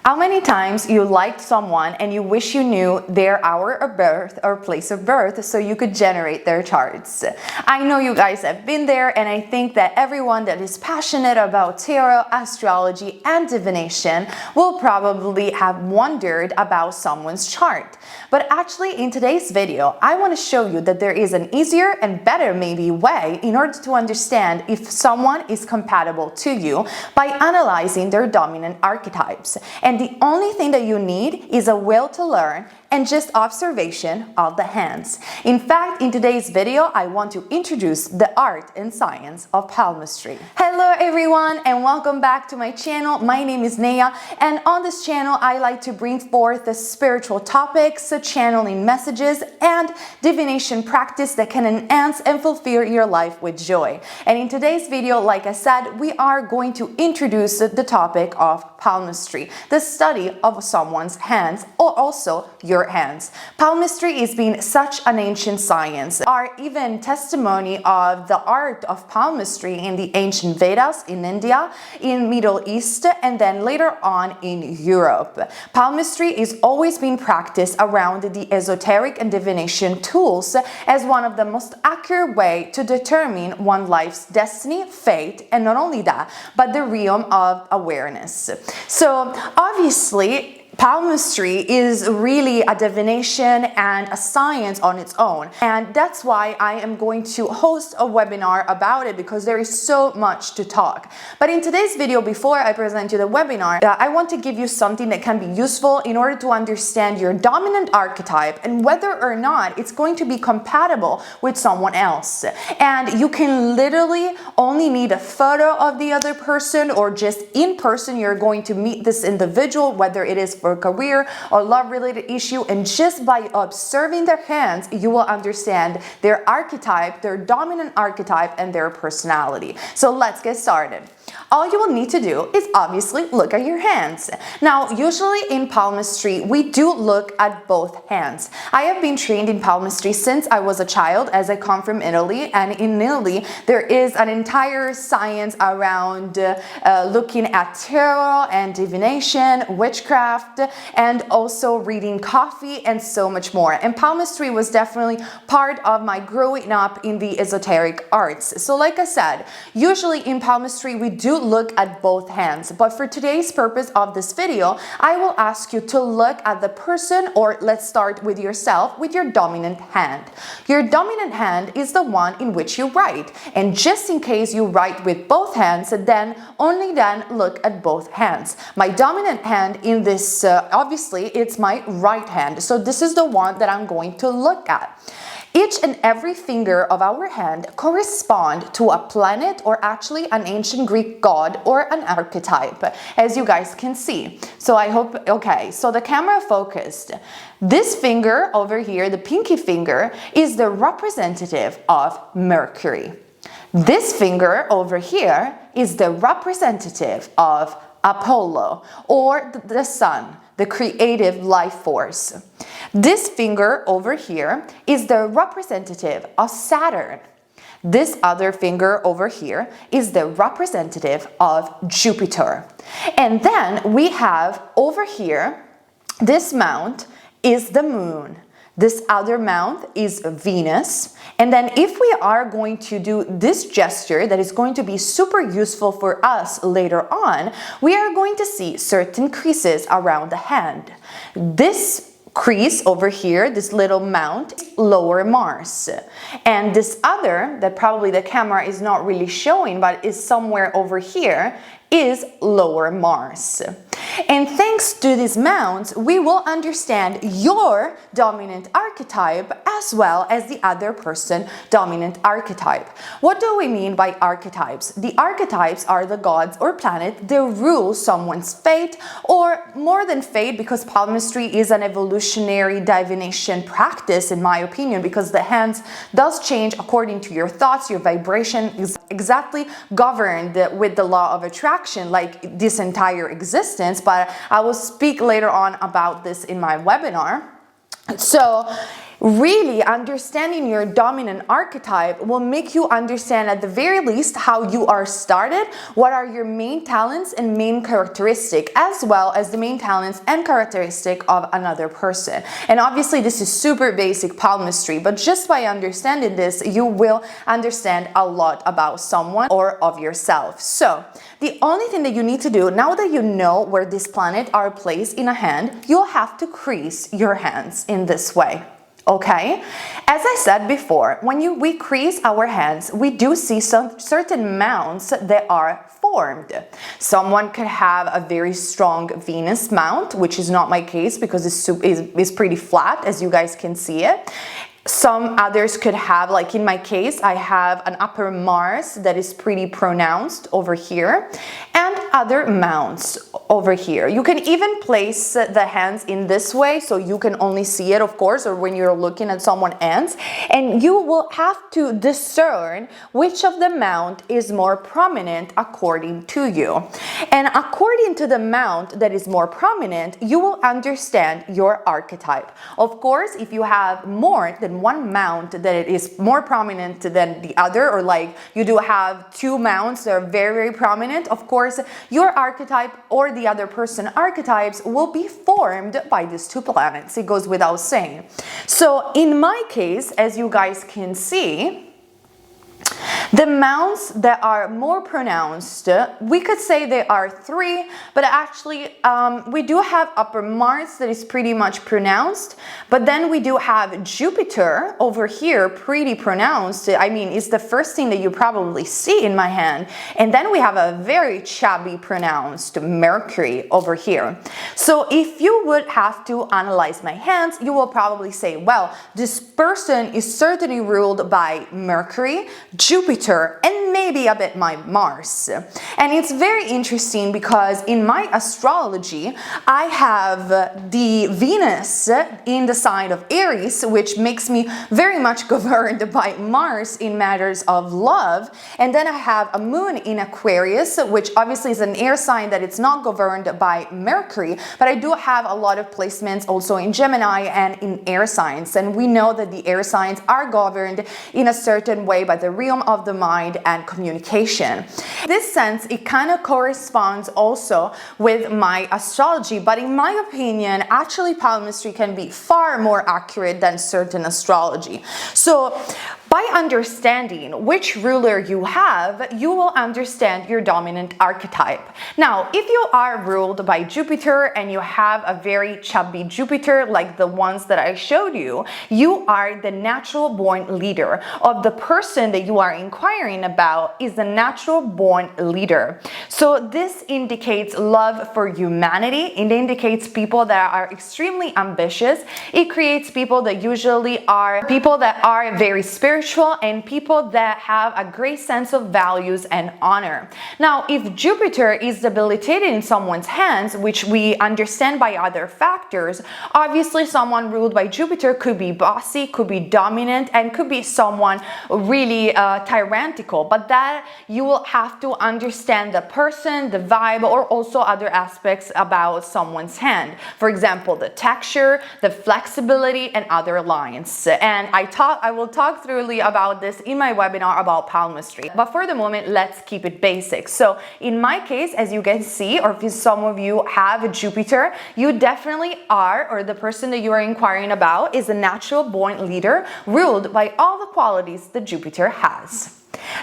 How many times you liked someone and you wish you knew their hour of birth or place of birth so you could generate their charts? I know you guys have been there, and I think that everyone that is passionate about tarot, astrology, and divination will probably have wondered about someone's chart. But actually, in today's video, I want to show you that there is an easier and better maybe way in order to understand if someone is compatible to you by analyzing their dominant archetypes. And the only thing that you need is a will to learn and just observation of the hands. In fact, in today's video, I want to introduce the art and science of palmistry. Hello everyone, and welcome back to my channel. My name is Nea, and on this channel, I like to bring forth the spiritual topics, channeling messages, and divination practice that can enhance and fulfill your life with joy. And in today's video, like I said, we are going to introduce the topic of palmistry, the study of someone's hands, or also your hands. Palmistry is being such an ancient science. Are even testimony of the art of palmistry in the ancient Vedas in India, in Middle East, and then later on in Europe. Palmistry is always being practiced around the esoteric and divination tools as one of the most accurate way to determine one's life's destiny, fate, and not only that, but the realm of awareness. So obviously, palmistry is really a divination and a science on its own, and that's why I am going to host a webinar about it, because there is so much to talk. But in today's video, before I present you the webinar, I want to give you something that can be useful in order to understand your dominant archetype and whether or not it's going to be compatible with someone else. And you can literally only need a photo of the other person, or just in person you're going to meet this individual, whether it is for career or love related issue, and just by observing their hands you will understand their archetype, their dominant archetype, and their personality. So let's get started. All you will need to do is obviously look at your hands. Now, usually in palmistry, we do look at both hands. I have been trained in palmistry since I was a child, as I come from Italy, and in Italy there is an entire science around looking at tarot and divination, witchcraft, and also reading coffee and so much more. And palmistry was definitely part of my growing up in the esoteric arts. So like I said, usually in palmistry we do look at both hands, but for today's purpose of this video, I will ask you to look at the person, or let's start with yourself, with your dominant hand. Your dominant hand is the one in which you write, and just in case you write with both hands, then only then look at both hands. My dominant hand in this, obviously it's my right hand, so this is the one that I'm going to look at. Each and every finger of our hand correspond to a planet, or actually an ancient Greek god or an archetype, as you guys can see. So I hope, okay, so the camera focused. This finger over here, the pinky finger, is the representative of Mercury. This finger over here is the representative of Apollo, or the sun, the creative life force. This finger over here is the representative of Saturn. This other finger over here is the representative of Jupiter. And then we have over here, this mount is the moon. This other mount is Venus. And then if we are going to do this gesture that is going to be super useful for us later on, we are going to see certain creases around the hand. This crease over here, this little mount, lower Mars. And this other, that probably the camera is not really showing, but is somewhere over here, is lower Mars. And thanks to these mounts, we will understand your dominant archetype as well as the other person dominant archetype. What do we mean by archetypes? The archetypes are the gods or planet that rule someone's fate, or more than fate, because palmistry is an evolutionary divination practice, in my opinion, because the hands does change according to your thoughts. Your vibration is exactly governed with the law of attraction, like this entire existence. But I will speak later on about this in my webinar. So Really, understanding your dominant archetype will make you understand at the very least how you are started, what are your main talents and main characteristic, as well as the main talents and characteristic of another person. And obviously this is super basic palmistry, but just by understanding this, you will understand a lot about someone or of yourself. So the only thing that you need to do, now that you know where this planet are placed in a hand, you'll have to crease your hands in this way. Okay, as I said before, when we crease our hands, we do see some certain mounts that are formed. Someone could have a very strong Venus mount, which is not my case because it's pretty flat, as you guys can see it. Some others could have, like in my case, I have an upper Mars that is pretty pronounced over here, and other mounts over here. You can even place the hands in this way so you can only see it, of course, or when you're looking at someone's hands, and you will have to discern which of the mount is more prominent according to you. And according to the mount that is more prominent, you will understand your archetype. Of course, if you have more than one mount that is more prominent than the other, or like you do have two mounts that are very, very prominent, of course, your archetype or the other person archetypes will be formed by these two planets. It goes without saying. So in my case, as you guys can see, the mounts that are more pronounced, we could say they are three, but actually we do have upper Mars that is pretty much pronounced, but then we do have Jupiter over here pretty pronounced. I mean, it's the first thing that you probably see in my hand. And then we have a very chubby pronounced Mercury over here. So if you would have to analyze my hands, you will probably say, well, this person is certainly ruled by Mercury, Jupiter, and maybe a bit my Mars. And it's very interesting because in my astrology, I have the Venus in the sign of Aries, which makes me very much governed by Mars in matters of love. And then I have a moon in Aquarius, which obviously is an air sign that it's not governed by Mercury, but I do have a lot of placements also in Gemini and in air signs. And we know that the air signs are governed in a certain way by the realm of the mind and communication. In this sense, it kind of corresponds also with my astrology, but in my opinion, actually palmistry can be far more accurate than certain astrology. So by understanding which ruler you have, you will understand your dominant archetype. Now, if you are ruled by Jupiter and you have a very chubby Jupiter like the ones that I showed you, you are the natural born leader of the person that you are inquiring about is the natural born leader. So this indicates love for humanity. It indicates people that are extremely ambitious. It creates people that usually are people that are very spiritual and people that have a great sense of values and honor. Now, if Jupiter is debilitated in someone's hands, which we understand by other factors, obviously someone ruled by Jupiter could be bossy, could be dominant, and could be someone really tyrannical, but that you will have to understand the person, the vibe, or also other aspects about someone's hand. For example, the texture, the flexibility, and other lines. And I will talk thoroughly about this in my webinar about palmistry. But for the moment, let's keep it basic. So in my case, as you can see, or if some of you have Jupiter, you definitely are, or the person that you are inquiring about is a natural born leader ruled by all the qualities that Jupiter has.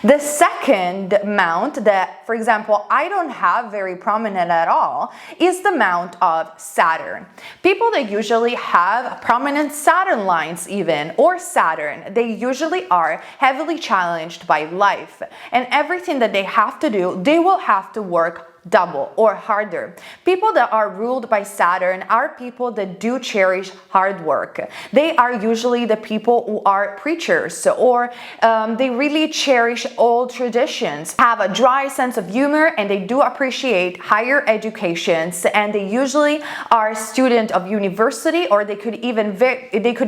The second mount that, for example, I don't have very prominent at all is the mount of Saturn. People that usually have prominent Saturn lines even, or Saturn, they usually are heavily challenged by life. And everything that they have to do, they will have to work double or harder. People that are ruled by Saturn are people that do cherish hard work. They are usually the people who are preachers, or they really cherish old traditions, have a dry sense of humor, and they do appreciate higher educations, and they usually are student of university, or they could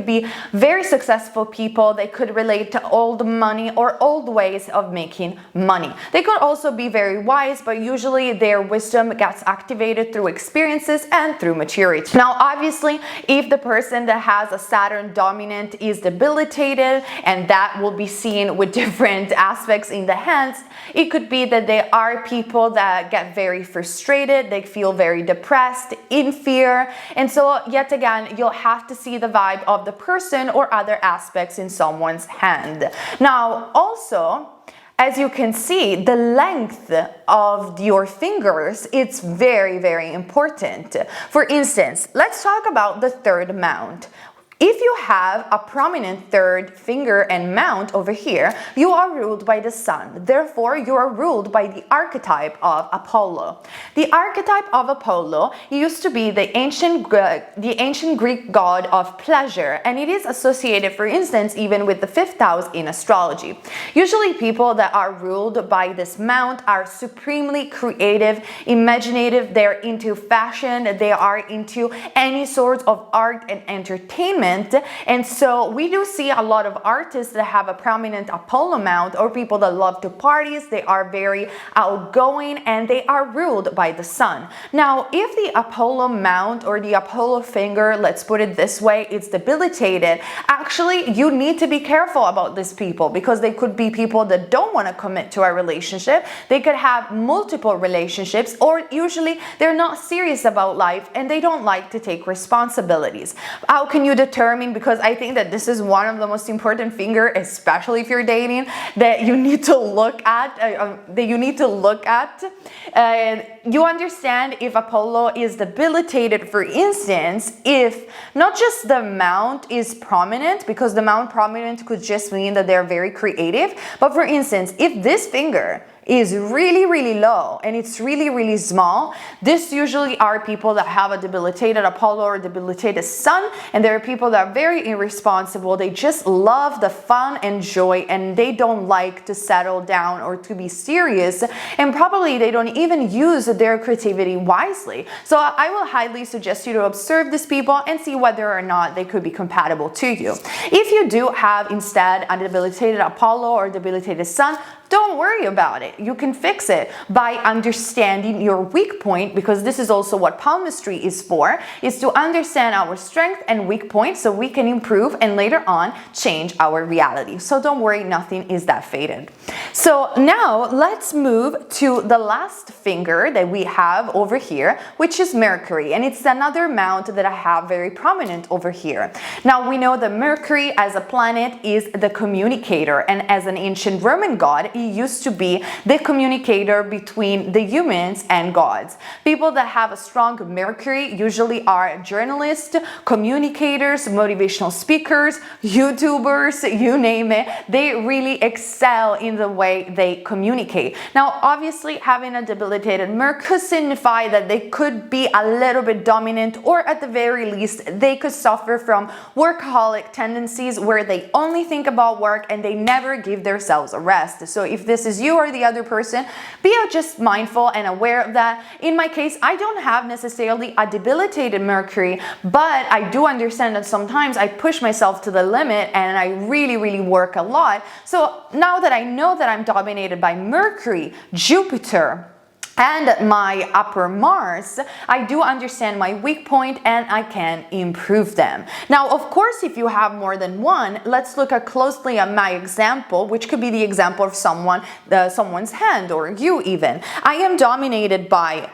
be very successful people. They could relate to old money or old ways of making money. They could also be very wise, but usually they their wisdom gets activated through experiences and through maturity. Now, obviously, if the person that has a Saturn dominant is debilitated, and that will be seen with different aspects in the hands, it could be that they are people that get very frustrated, they feel very depressed, in fear, and so yet again, you'll have to see the vibe of the person or other aspects in someone's hand. Now, also, as you can see, the length of your fingers, it's very, very important. For instance, let's talk about the third mount. If you have a prominent third finger and mount over here, you are ruled by the sun. Therefore, you are ruled by the archetype of Apollo. The archetype of Apollo used to be the ancient Greek god of pleasure, and it is associated, for instance, even with the fifth house in astrology. Usually, people that are ruled by this mount are supremely creative, imaginative, they're into fashion, they are into any sort of art and entertainment. And so we do see a lot of artists that have a prominent Apollo mount, or people that love to parties. They are very outgoing and they are ruled by the sun. Now, if the Apollo mount or the Apollo finger, let's put it this way, it's debilitated, actually you need to be careful about these people, because they could be people that don't want to commit to a relationship. They could have multiple relationships, or usually they're not serious about life and they don't like to take responsibilities. How can you determine? Because I think that this is one of the most important finger, especially if you're dating, that you need to look at. You understand if Apollo is debilitated, for instance, if not just the mount is prominent, because the mount prominent could just mean that they're very creative, but for instance, if this finger is really, really low and it's really, really small, this usually are people that have a debilitated Apollo or debilitated sun, and there are people that are very irresponsible. They just love the fun and joy, and they don't like to settle down or to be serious, and probably they don't even use their creativity wisely. So I will highly suggest you to observe these people and see whether or not they could be compatible to you. If you do have instead a debilitated Apollo or debilitated sun, don't worry about it. You can fix it by understanding your weak point, because this is also what palmistry is for, is to understand our strength and weak points so we can improve and later on change our reality. So don't worry, nothing is that fated. So now let's move to the last finger that we have over here, which is Mercury, and it's another mount that I have very prominent over here. Now we know that Mercury as a planet is the communicator, and as an ancient Roman god, he used to be the communicator between the humans and gods. People that have a strong Mercury usually are journalists, communicators, motivational speakers, YouTubers, you name it. They really excel in the way they communicate. Now, obviously, having a debilitated Mercury could signify that they could be a little bit dominant, or at the very least, they could suffer from workaholic tendencies where they only think about work and they never give themselves a rest. So if this is you or the other person, be just mindful and aware of that. In my case, I don't have necessarily a debilitated Mercury, but I do understand that sometimes I push myself to the limit and I really, really work a lot. So now that I know that I'm dominated by Mercury, Jupiter, and my upper Mars, I do understand my weak point and I can improve them. Now, of course, if you have more than one, let's look closely at my example, which could be the example of someone's hand, or you even. I am dominated by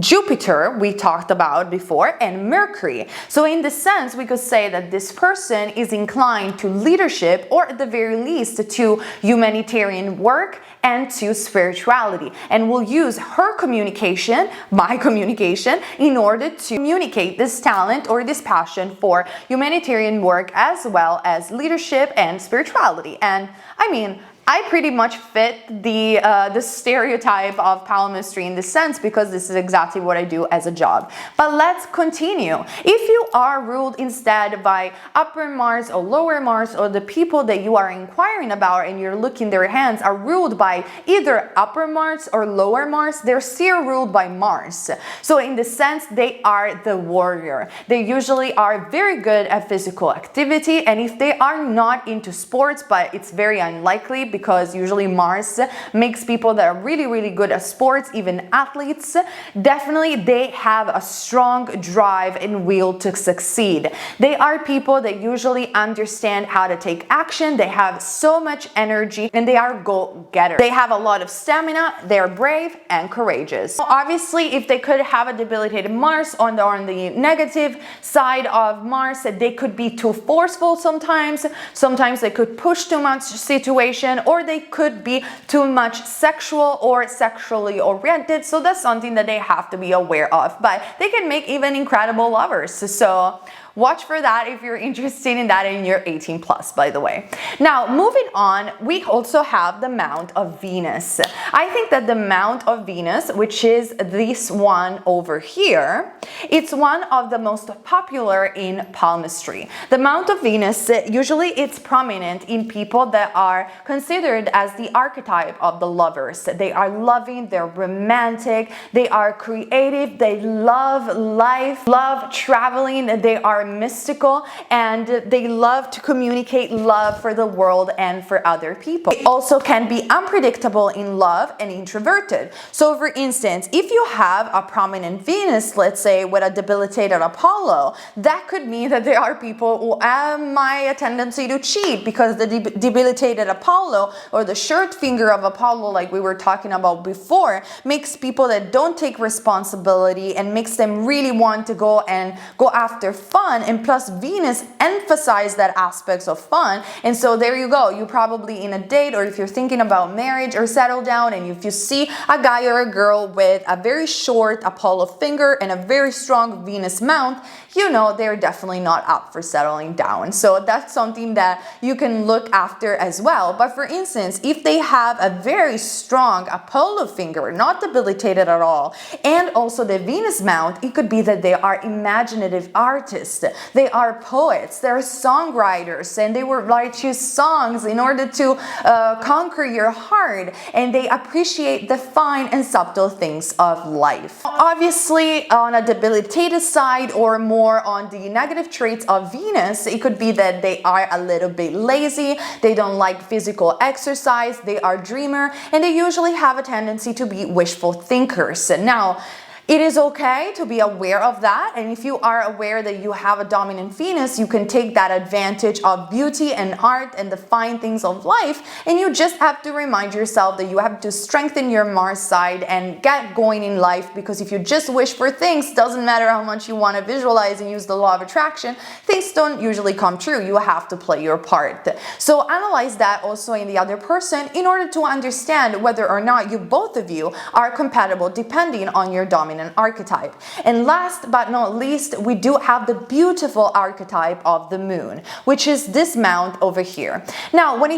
Jupiter, we talked about before, and Mercury. So in this sense, we could say that this person is inclined to leadership, or at the very least to humanitarian work and to spirituality, and will use her communication, my communication, in order to communicate this talent or this passion for humanitarian work as well as leadership and spirituality. And I mean, I pretty much fit the stereotype of palmistry in this sense, because this is exactly what I do as a job. But let's continue. If you are ruled instead by upper Mars or lower Mars, or the people that you are inquiring about and you're looking their hands are ruled by either upper Mars or lower Mars, they're still ruled by Mars. So in the sense, they are the warrior. They usually are very good at physical activity, and if they are not into sports, but it's very unlikely because usually Mars makes people that are really, really good at sports, even athletes, definitely they have a strong drive and will to succeed. They are people that usually understand how to take action. They have so much energy and they are go-getters. They have a lot of stamina. They're brave and courageous. Obviously, if they could have a debilitated Mars on the negative side of Mars, they could be too forceful sometimes. Sometimes they could push too much situation, or they could be too much sexual or sexually oriented. So that's something that they have to be aware of. But they can make even incredible lovers. So watch for that if you're interested in that and you're 18 plus, by the way. Now, moving on, we also have the Mount of Venus. I think that the Mount of Venus, which is this one over here, it's one of the most popular in palmistry. The Mount of Venus, usually it's prominent in people that are considered as the archetype of the lovers. They are loving, they're romantic, they are creative, they love life, love traveling, they are mystical, and they love to communicate love for the world and for other people. They also can be unpredictable in love and introverted. So for instance, if you have a prominent Venus, let's say with a debilitated Apollo, that could mean that there are people who have a tendency to cheat, because the debilitated Apollo, or the short finger of Apollo like we were talking about before, makes people that don't take responsibility and makes them really want to go after fun. And plus Venus emphasizes that aspects of fun. And so there you go, you probably in a date, or if you're thinking about marriage or settle down, and if you see a guy or a girl with a very short Apollo finger and a very strong Venus mount, you know they're definitely not up for settling down. So that's something that you can look after as well. But for instance, if they have a very strong Apollo finger, not debilitated at all, and also the Venus mount, it could be that they are imaginative artists. They are poets, they're songwriters, and they will write you songs in order to conquer your heart, and they appreciate the fine and subtle things of life. Obviously, on a debilitated side, or more on the negative traits of Venus, it could be that they are a little bit lazy, they don't like physical exercise, they are dreamer, and they usually have a tendency to be wishful thinkers. Now, it is okay to be aware of that, and if you are aware that you have a dominant Venus, you can take that advantage of beauty and art and the fine things of life, and you just have to remind yourself that you have to strengthen your Mars side and get going in life, because if you just wish for things, doesn't matter how much you want to visualize and use the law of attraction, things don't usually come true. You have to play your part. So analyze that also in the other person in order to understand whether or not both of you are compatible depending on your dominant archetype. And last but not least, we do have the beautiful archetype of the moon, which is this mount over here. Now, when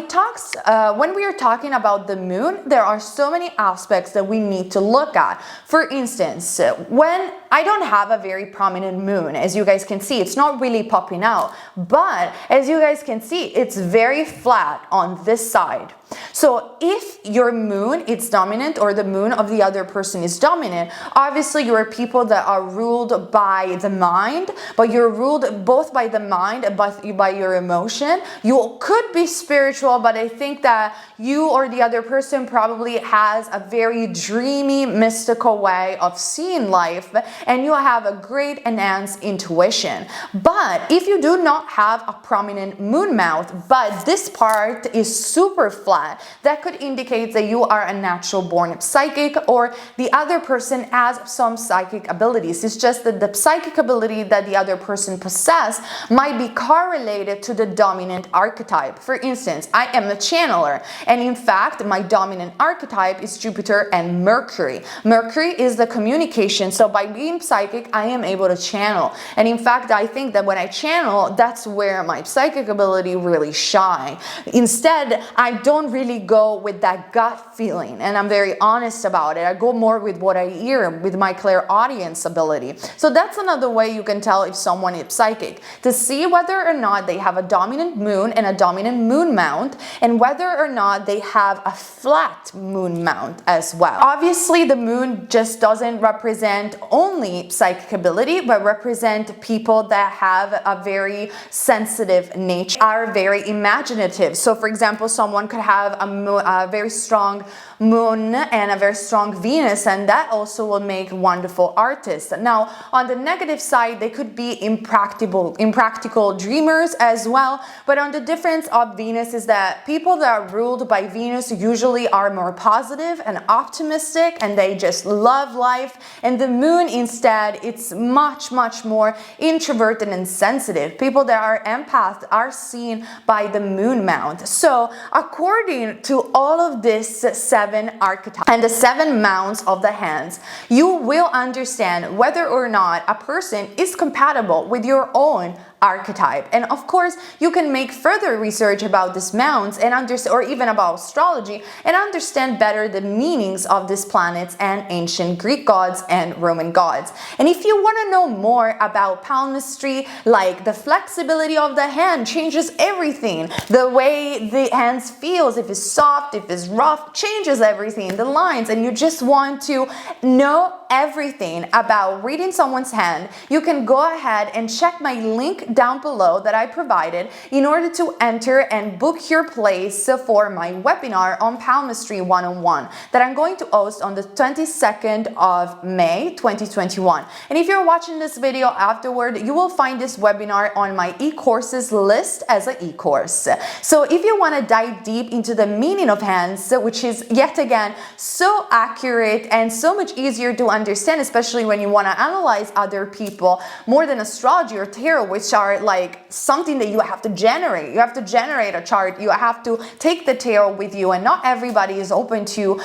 we are talking about the moon, there are so many aspects that we need to look at. For instance, when I don't have a very prominent moon, as you guys can see, it's not really popping out, but as you guys can see, it's very flat on this side. So if your moon is dominant, or the moon of the other person is dominant, obviously you are people that are ruled by the mind, but you're ruled both by the mind and by your emotion. You could be spiritual, but I think that you or the other person probably has a very dreamy, mystical way of seeing life, and you have a great enhanced intuition. But if you do not have a prominent moon mount, but this part is super flat, that could indicate that you are a natural born psychic, or the other person has some psychic abilities. It's just that the psychic ability that the other person possesses might be correlated to the dominant archetype. For instance, I am a channeler, and in fact, my dominant archetype is Jupiter and Mercury. Mercury is the communication, so by being psychic, I am able to channel. And in fact, I think that when I channel, that's where my psychic ability really shines. Instead, I don't really go with that gut feeling, and I'm very honest about it. I go more with what I hear, with my clairaudience ability. So that's another way you can tell if someone is psychic, to see whether or not they have a dominant moon and a dominant moon mount, and whether or not they have a flat moon mount as well. Obviously, the moon just doesn't represent only psychic ability, but represent people that have a very sensitive nature, are very imaginative. So for example, someone could have have a very strong moon and a very strong Venus, and that also will make wonderful artists. Now, on the negative side, they could be impractical dreamers as well, but on the difference of Venus is that people that are ruled by Venus usually are more positive and optimistic, and they just love life, and the moon instead, it's much more introverted and sensitive. People that are empaths are seen by the moon mount. So according to all of this 7 archetypes and the 7 mounts of the hands, you will understand whether or not a person is compatible with your own archetype. And of course, you can make further research about these mounts and understand, or even about astrology, and understand better the meanings of these planets and ancient Greek gods and Roman gods. And if you want to know more about palmistry, like the flexibility of the hand changes everything, the way the hands feels, if it's soft, if it's rough, changes everything, the lines, and you just want to know everything about reading someone's hand, you can go ahead and check my link down below that I provided in order to enter and book your place for my webinar on Palmistry 101 that I'm going to host on the 22nd of May 2021. And if you're watching this video afterward, you will find this webinar on my e-courses list as an e-course. So if you want to dive deep into the meaning of hands, which is yet again so accurate and so much easier to understand, especially when you want to analyze other people more than astrology or tarot, which are like something that you have to generate. You have to generate a chart. You have to take the tarot with you, and not everybody is open to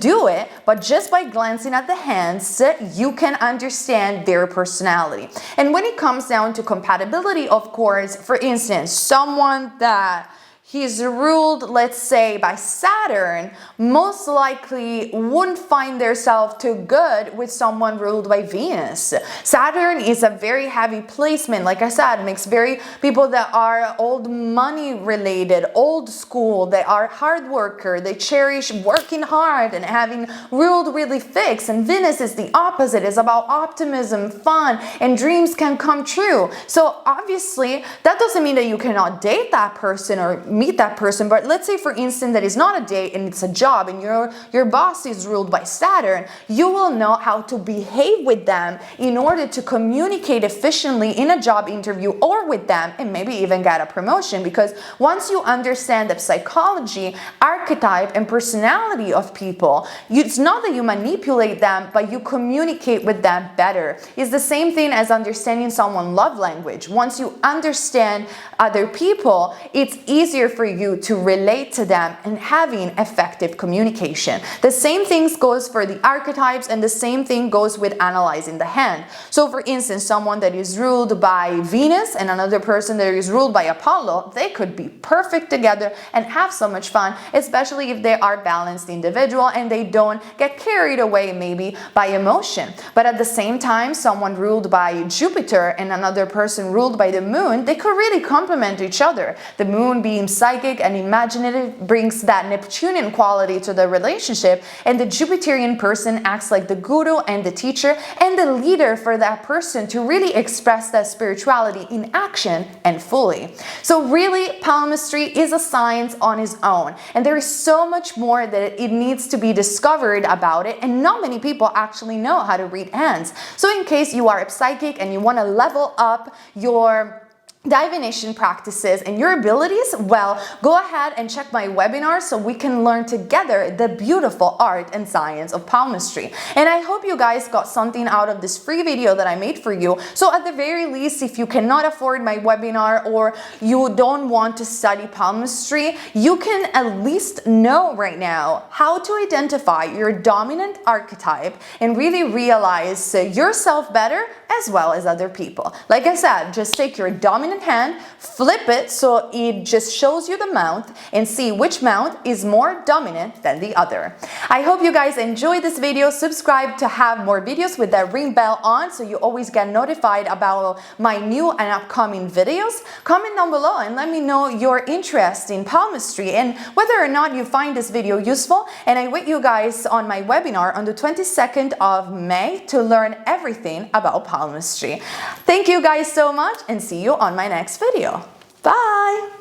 do it. But just by glancing at the hands, you can understand their personality. And when it comes down to compatibility, of course, for instance, someone that he's ruled, let's say, by Saturn, most likely wouldn't find themselves too good with someone ruled by Venus. Saturn is a very heavy placement. Like I said, makes very people that are old money related, old school, they are hard worker, they cherish working hard and having ruled really fixed. And Venus is the opposite, it's about optimism, fun, and dreams can come true. So obviously, that doesn't mean that you cannot date that person or meet that person, but let's say for instance that is not a date and it's a job, and your boss is ruled by Saturn, you will know how to behave with them in order to communicate efficiently in a job interview or with them, and maybe even get a promotion. Because once you understand the psychology, archetype, and personality of people, it's not that you manipulate them, but you communicate with them better. It's the same thing as understanding someone's love language. Once you understand other people, it's easier for you to relate to them and having effective communication. The same thing goes for the archetypes, and the same thing goes with analyzing the hand. So for instance, someone that is ruled by Venus and another person that is ruled by Apollo, they could be perfect together and have so much fun, especially if they are balanced individual and they don't get carried away maybe by emotion. But at the same time, someone ruled by Jupiter and another person ruled by the moon, they could really complement each other. The moon being psychic and imaginative brings that Neptunian quality to the relationship, and the Jupiterian person acts like the guru and the teacher and the leader for that person to really express that spirituality in action and fully. So really, palmistry is a science on its own, and there is so much more that it needs to be discovered about it, and not many people actually know how to read hands. So in case you are a psychic and you want to level up your divination practices and your abilities, well, go ahead and check my webinar so we can learn together the beautiful art and science of palmistry. And I hope you guys got something out of this free video that I made for you. So at the very least, if you cannot afford my webinar or you don't want to study palmistry, you can at least know right now how to identify your dominant archetype and really realize yourself better as well as other people. Like I said, just take your dominant hand, flip it so it just shows you the mount, and see which mount is more dominant than the other. I hope you guys enjoyed this video. Subscribe to have more videos with that ring bell on so you always get notified about my new and upcoming videos. Comment down below and let me know your interest in palmistry and whether or not you find this video useful. And I wait you guys on my webinar on the 22nd of May to learn everything about palmistry. Thank you guys so much, and see you on my next video. Bye!